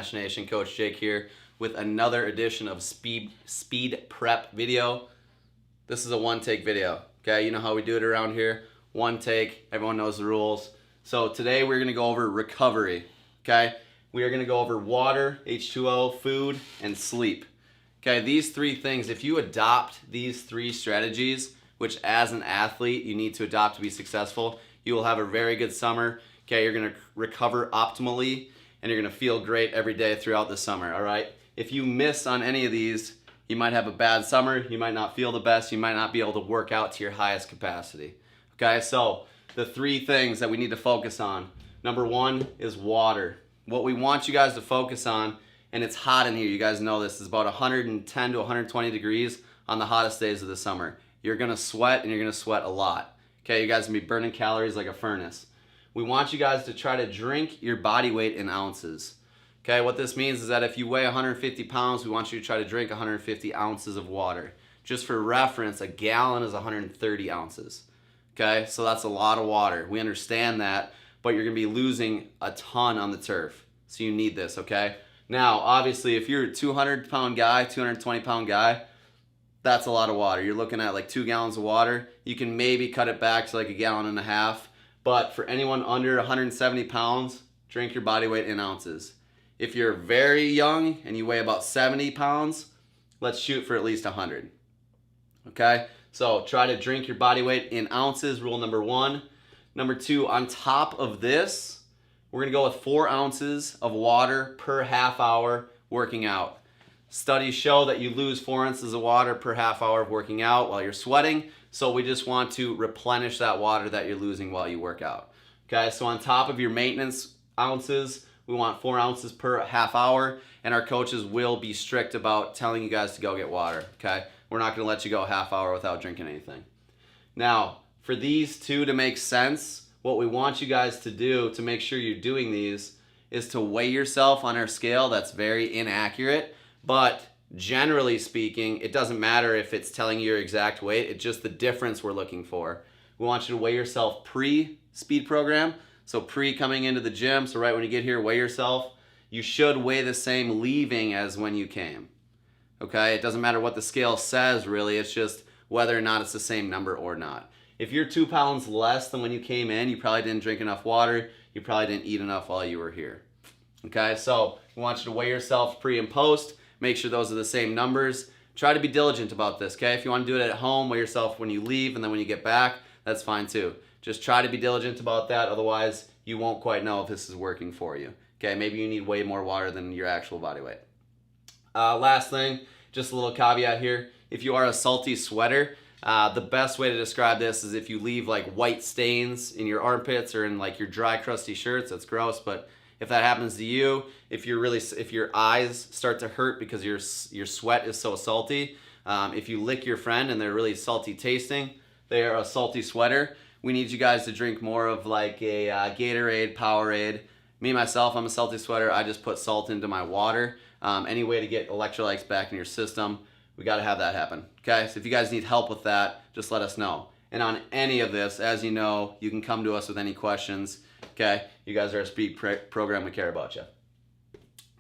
Smash Nation? Coach Jake here with another edition of Speed Prep video. This is a one-take video, okay? You know how we do it around here. One take, everyone knows the rules. So today we're gonna go over recovery, okay? We are gonna go over water, H2O, food, and sleep. Okay, these three things, if you adopt these three strategies, which as an athlete you need to adopt to be successful, you will have a very good summer. Okay, you're gonna recover optimally and you're gonna feel great every day throughout the summer, all right? If you miss on any of these, you might have a bad summer, you might not feel the best, you might not be able to work out to your highest capacity. Okay, so the three things that we need to focus on. Number one is water. What we want you guys to focus on, and it's hot in here, you guys know this, is about 110 to 120 degrees on the hottest days of the summer. You're gonna sweat and you're gonna sweat a lot. Okay, you guys are gonna be burning calories like a furnace. We want you guys to try to drink your body weight in ounces. Okay, what this means is that if you weigh 150 pounds, we want you to try to drink 150 ounces of water. Just for reference, a gallon is 130 ounces. Okay, so that's a lot of water. We understand that, but you're gonna be losing a ton on the turf. So you need this, okay? Now, obviously, if you're a 200-pound guy, 220-pound guy, that's a lot of water. You're looking at like 2 gallons of water. You can maybe cut it back to like a gallon and a half. But for anyone under 170 pounds, drink your body weight in ounces. If you're very young and you weigh about 70 pounds, let's shoot for at least 100. Okay? So try to drink your body weight in ounces, rule number one. Number two, on top of this, we're gonna go with 4 ounces of water per half hour working out. Studies show that you lose 4 ounces of water per half hour of working out while you're sweating. So we just want to replenish that water that you're losing while you work out. Okay, so on top of your maintenance ounces, we want 4 ounces per half hour, and our coaches will be strict about telling you guys to go get water, okay? We're not gonna let you go a half hour without drinking anything. Now, for these two to make sense, what we want you guys to do to make sure you're doing these is to weigh yourself on our scale. That's very inaccurate, but generally speaking, it doesn't matter if it's telling you your exact weight, it's just the difference we're looking for. We want you to weigh yourself pre-speed program, so pre coming into the gym, so right when you get here, weigh yourself. You should weigh the same leaving as when you came, okay? It doesn't matter what the scale says really, it's just whether or not it's the same number or not. If you're 2 pounds less than when you came in, you probably didn't drink enough water, you probably didn't eat enough while you were here, okay? So we want you to weigh yourself pre and post. Make sure those are the same numbers. Try to be diligent about this, okay? If you want to do it at home, weigh yourself when you leave and then when you get back, that's fine too. Just try to be diligent about that, otherwise you won't quite know if this is working for you. Okay, maybe you need way more water than your actual body weight. Last thing, just a little caveat here. If you are a salty sweater, the best way to describe this is if you leave like white stains in your armpits or in like your dry, crusty shirts. That's gross, but if that happens to you, if your eyes start to hurt because your sweat is so salty, if you lick your friend and they're really salty tasting, they are a salty sweater. We need you guys to drink more of like a Gatorade, Powerade. Me, myself, I'm a salty sweater. I just put salt into my water. Any way to get electrolytes back in your system, we gotta have that happen, okay? So if you guys need help with that, just let us know. And on any of this, as you know, you can come to us with any questions, okay? You guys are a speed program, we care about you.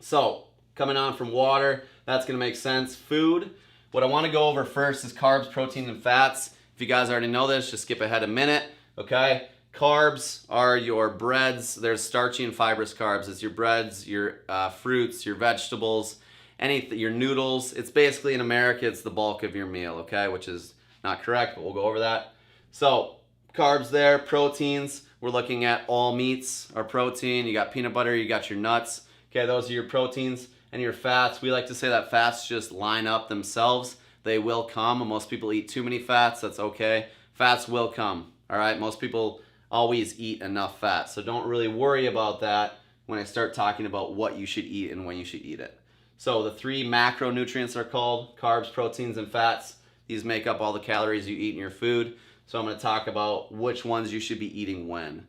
So, coming on from water, that's gonna make sense. Food, what I wanna go over first is carbs, protein, and fats. If you guys already know this, just skip ahead a minute, okay? Carbs are your breads. There's starchy and fibrous carbs. It's your breads, your fruits, your vegetables, your noodles. It's basically, in America, it's the bulk of your meal, okay? Which is not correct, but we'll go over that. So, carbs there, proteins. We're looking at all meats are protein. You got peanut butter, you got your nuts. Okay, those are your proteins. And your fats, we like to say that fats just line up themselves. They will come. Most people eat too many fats, that's okay. Fats will come, all right? Most people always eat enough fat, so don't really worry about that when I start talking about what you should eat and when you should eat it. So the 3 macronutrients are called carbs, proteins, and fats. These make up all the calories you eat in your food. So I'm gonna talk about which ones you should be eating when.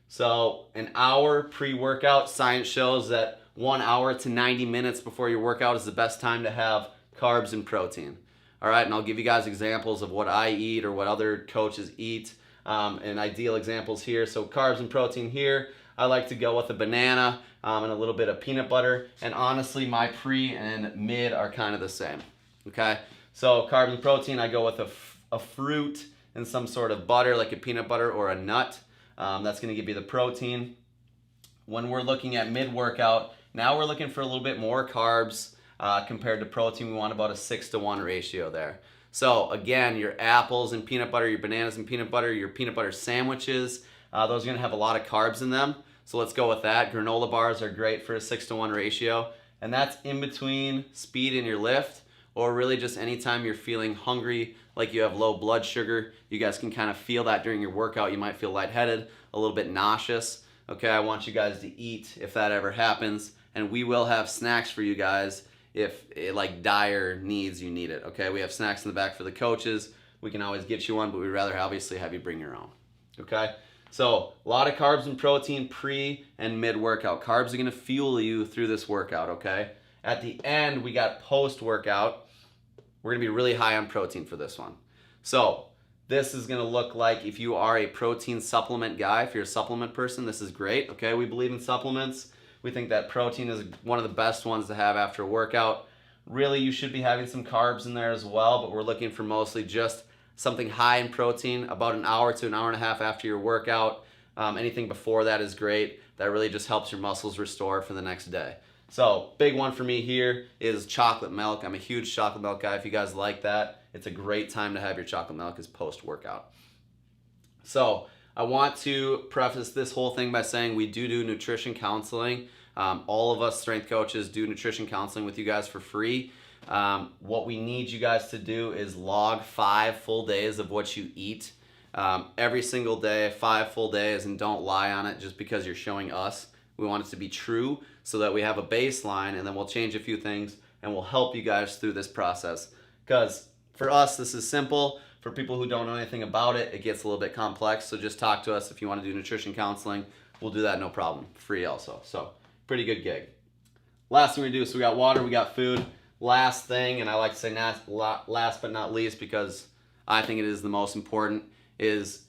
So an hour pre-workout, science shows that 1 hour to 90 minutes before your workout is the best time to have carbs and protein. All right, and I'll give you guys examples of what I eat or what other coaches eat, and ideal examples here. So carbs and protein here, I like to go with a banana and a little bit of peanut butter. And honestly, my pre and mid are kind of the same. Okay, so carbs and protein, I go with a fruit and some sort of butter, like a peanut butter or a nut. That's going to give you the protein. When we're looking at mid-workout, now we're looking for a little bit more carbs compared to protein. We want about a 6-to-1 ratio there. So again, your apples and peanut butter, your bananas and peanut butter, your peanut butter sandwiches, those are going to have a lot of carbs in them. So let's go with that. Granola bars are great for a 6-to-1 ratio. And that's in between speed and your lift, or really just anytime you're feeling hungry, like you have low blood sugar. You guys can kind of feel that during your workout. You might feel lightheaded, a little bit nauseous. Okay, I want you guys to eat if that ever happens. And we will have snacks for you guys if it, like dire needs, you need it. Okay, we have snacks in the back for the coaches. We can always get you one, but we'd rather obviously have you bring your own. Okay, so a lot of carbs and protein pre and mid workout. Carbs are gonna fuel you through this workout, okay? At the end, we got post workout. We're gonna be really high on protein for this one. So this is gonna look like if you are a protein supplement guy, if you're a supplement person, this is great, okay? We believe in supplements. We think that protein is one of the best ones to have after a workout. Really, you should be having some carbs in there as well, but we're looking for mostly just something high in protein, about an hour to an hour and a half after your workout. Anything before that is great. That really just helps your muscles restore for the next day. So big one for me here is chocolate milk. I'm a huge chocolate milk guy. If you guys like that, it's a great time to have your chocolate milk is post-workout. So I want to preface this whole thing by saying we do nutrition counseling. All of us strength coaches do nutrition counseling with you guys for free. What we need you guys to do is log 5 full days of what you eat every single day, 5 full days, and don't lie on it just because you're showing us. We want it to be true so that we have a baseline, and then we'll change a few things and we'll help you guys through this process. Because for us, this is simple. For people who don't know anything about it, it gets a little bit complex. So just talk to us if you want to do nutrition counseling. We'll do that, no problem. Free also. So pretty good gig. Last thing we do, so we got water, we got food. Last thing, and I like to say last but not least because I think it is the most important, is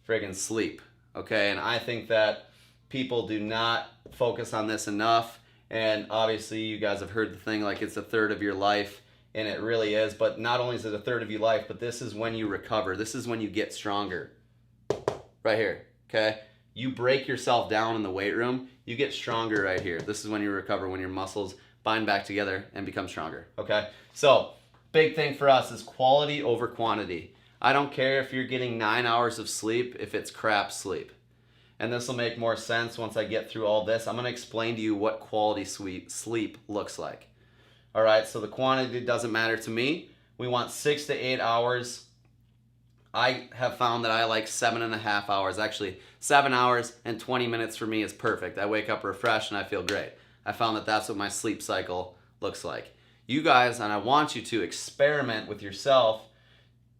friggin' sleep. Okay, and I think that people do not focus on this enough, and obviously you guys have heard the thing like it's a third of your life, and it really is. But not only is it a third of your life, but this is when you recover. This is when you get stronger. Right here, okay? You break yourself down in the weight room, you get stronger right here. This is when you recover, when your muscles bind back together and become stronger, okay? So big thing for us is quality over quantity. I don't care if you're getting 9 hours of sleep if it's crap sleep. And this will make more sense once I get through all this. I'm going to explain to you what quality sleep looks like. All right, so the quantity doesn't matter to me. We want 6 to 8 hours. I have found that I like 7.5 hours. Actually, 7 hours and 20 minutes for me is perfect. I wake up refreshed and I feel great. I found that that's what my sleep cycle looks like. You guys, and I want you to experiment with yourself.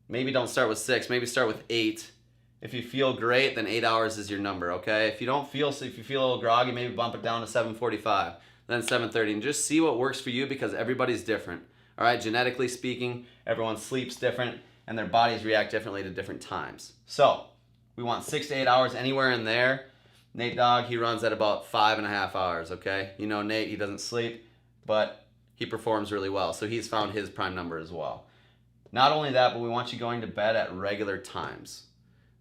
Maybe don't start with 6, maybe start with 8. If you feel great, then 8 hours is your number, okay? If you don't feel, so if you feel a little groggy, maybe bump it down to 7:45, then 7:30, and just see what works for you because everybody's different, all right? Genetically speaking, everyone sleeps different, and their bodies react differently to different times. So we want 6 to 8 hours anywhere in there. Nate Dogg, he runs at about 5.5 hours, okay? You know Nate, he doesn't sleep, but he performs really well, so he's found his prime number as well. Not only that, but we want you going to bed at regular times.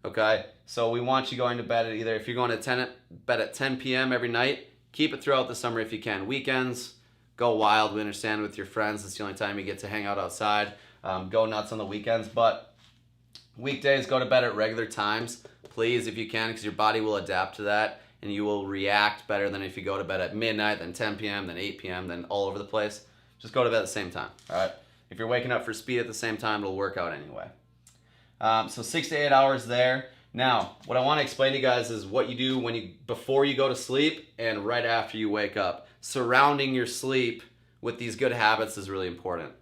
Okay, so we want you going to bed at either, if you're going to bed at 10 p.m. every night, keep it throughout the summer if you can. Weekends, go wild. We understand with your friends. It's the only time you get to hang out outside. Go nuts on the weekends. But weekdays, go to bed at regular times, please, if you can, because your body will adapt to that, and you will react better than if you go to bed at midnight, then 10 p.m., then 8 p.m., then all over the place. Just go to bed at the same time, all right? If you're waking up for speed at the same time, it'll work out anyway. So 6 to 8 hours there. Now, what I want to explain to you guys is what you do before you go to sleep and right after you wake up. Surrounding your sleep with these good habits is really important.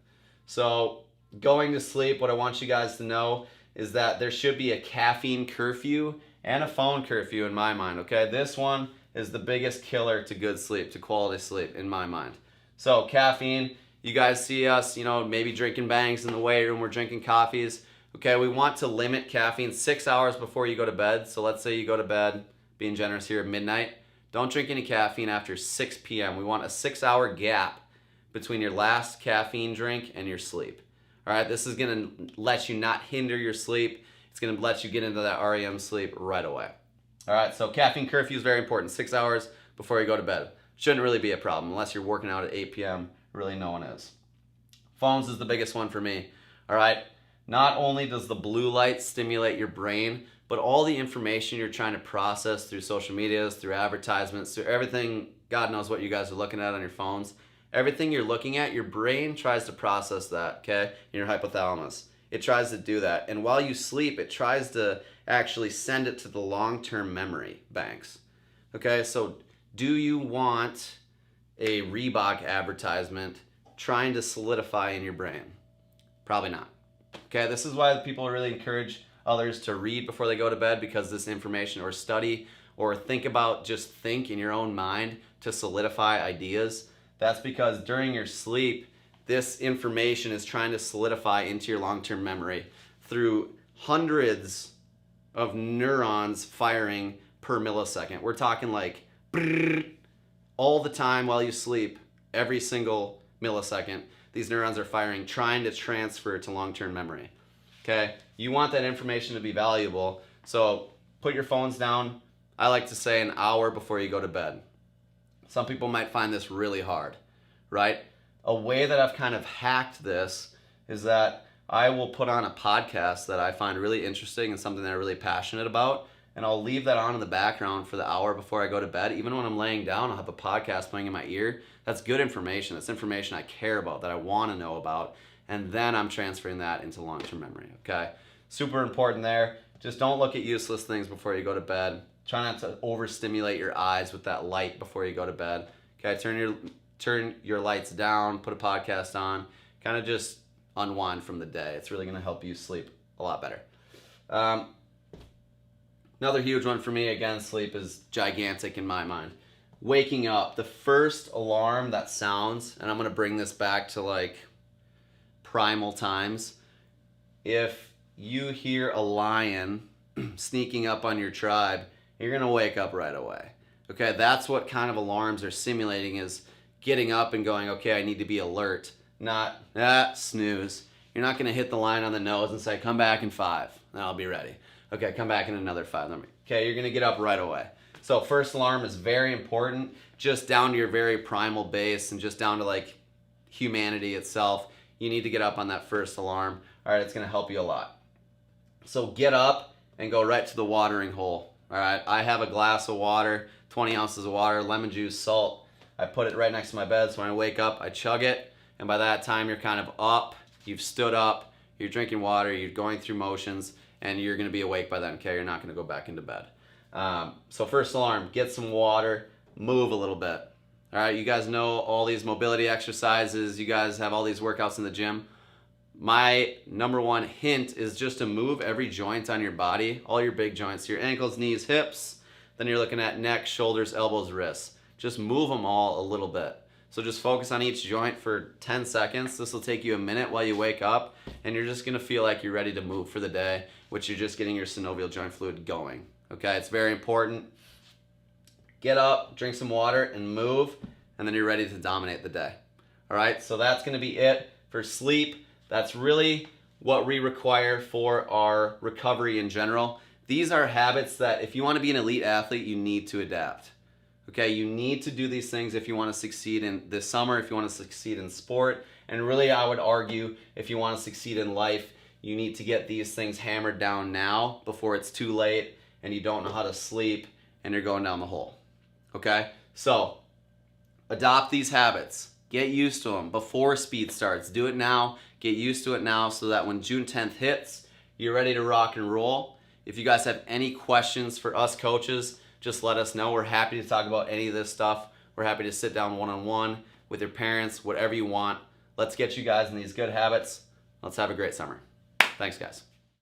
So going to sleep, what I want you guys to know is that there should be a caffeine curfew and a phone curfew in my mind, okay? This one is the biggest killer to good sleep, to quality sleep in my mind. So caffeine, you guys see us, maybe drinking bangs in the weight room, we're drinking coffees. Okay, we want to limit caffeine 6 hours before you go to bed. So let's say you go to bed being generous here at midnight. Don't drink any caffeine after 6 p.m. We want a 6-hour gap between your last caffeine drink and your sleep. All right, this is gonna let you not hinder your sleep. It's gonna let you get into that REM sleep right away. All right, so caffeine curfew is very important. 6 hours before you go to bed. Shouldn't really be a problem unless you're working out at 8 p.m. Really no one is. Phones is the biggest one for me. All right, not only does the blue light stimulate your brain, but all the information you're trying to process through social medias, through advertisements, through everything, God knows what you guys are looking at on your phones. Everything you're looking at, your brain tries to process that, okay, in your hypothalamus. It tries to do that. And while you sleep, it tries to actually send it to the long-term memory banks. Okay, so do you want a Reebok advertisement trying to solidify in your brain? Probably not. Okay, this is why people really encourage others to read before they go to bed, because this information, or study, or think in your own mind to solidify ideas. That's because during your sleep, this information is trying to solidify into your long-term memory through hundreds of neurons firing per millisecond. We're talking like all the time while you sleep, every single millisecond, these neurons are firing, trying to transfer to long-term memory. Okay, you want that information to be valuable, so put your phones down. I like to say an hour before you go to bed. Some people might find this really hard, right? A way that I've kind of hacked this is that I will put on a podcast that I find really interesting and something that I'm really passionate about, and I'll leave that on in the background for the hour before I go to bed. Even when I'm laying down, I'll have a podcast playing in my ear. That's good information. That's information I care about, that I want to know about, and then I'm transferring that into long-term memory, okay? Super important there. Just don't look at useless things before you go to bed. Try not to overstimulate your eyes with that light before you go to bed. Okay, turn your lights down, put a podcast on, kind of just unwind from the day. It's really gonna help you sleep a lot better. Another huge one for me, again, sleep is gigantic in my mind. Waking up, the first alarm that sounds, and I'm gonna bring this back to like primal times. If you hear a lion sneaking up on your tribe, you're gonna wake up right away. Okay, that's what kind of alarms are simulating, is getting up and going, okay, I need to be alert, not snooze. You're not gonna hit the lion on the nose and say, come back in 5, and I'll be ready. Okay, come back in another 5. Okay, you're gonna get up right away. So first alarm is very important, just down to your very primal base and just down to like humanity itself. You need to get up on that first alarm. All right, it's gonna help you a lot. So get up and go right to the watering hole. All right, I have a glass of water, 20 ounces of water, lemon juice, salt. I put it right next to my bed, so when I wake up, I chug it, and by that time, you're kind of up, you've stood up, you're drinking water, you're going through motions, and you're gonna be awake by then, okay? You're not gonna go back into bed. So first alarm, get some water, move a little bit. All right, you guys know all these mobility exercises, you guys have all these workouts in the gym. My number one hint is just to move every joint on your body, all your big joints, your ankles, knees, hips, then you're looking at neck, shoulders, elbows, wrists. Just move them all a little bit. So just focus on each joint for 10 seconds. This will take you a minute while you wake up, and you're just gonna feel like you're ready to move for the day, which you're just getting your synovial joint fluid going. Okay, it's very important. Get up, drink some water, and move, and then you're ready to dominate the day. All right, so that's gonna be it for sleep. That's really what we require for our recovery in general. These are habits that if you wanna be an elite athlete, you need to adapt. Okay, you need to do these things if you want to succeed in this summer, if you want to succeed in sport, and really I would argue if you want to succeed in life, you need to get these things hammered down now before it's too late and you don't know how to sleep and you're going down the hole. Okay, so adopt these habits, get used to them before speed starts. Do it now, get used to it now so that when June 10th hits, you're ready to rock and roll. If you guys have any questions for us coaches, just let us know. We're happy to talk about any of this stuff. We're happy to sit down one-on-one with your parents, whatever you want. Let's get you guys in these good habits. Let's have a great summer. Thanks, guys.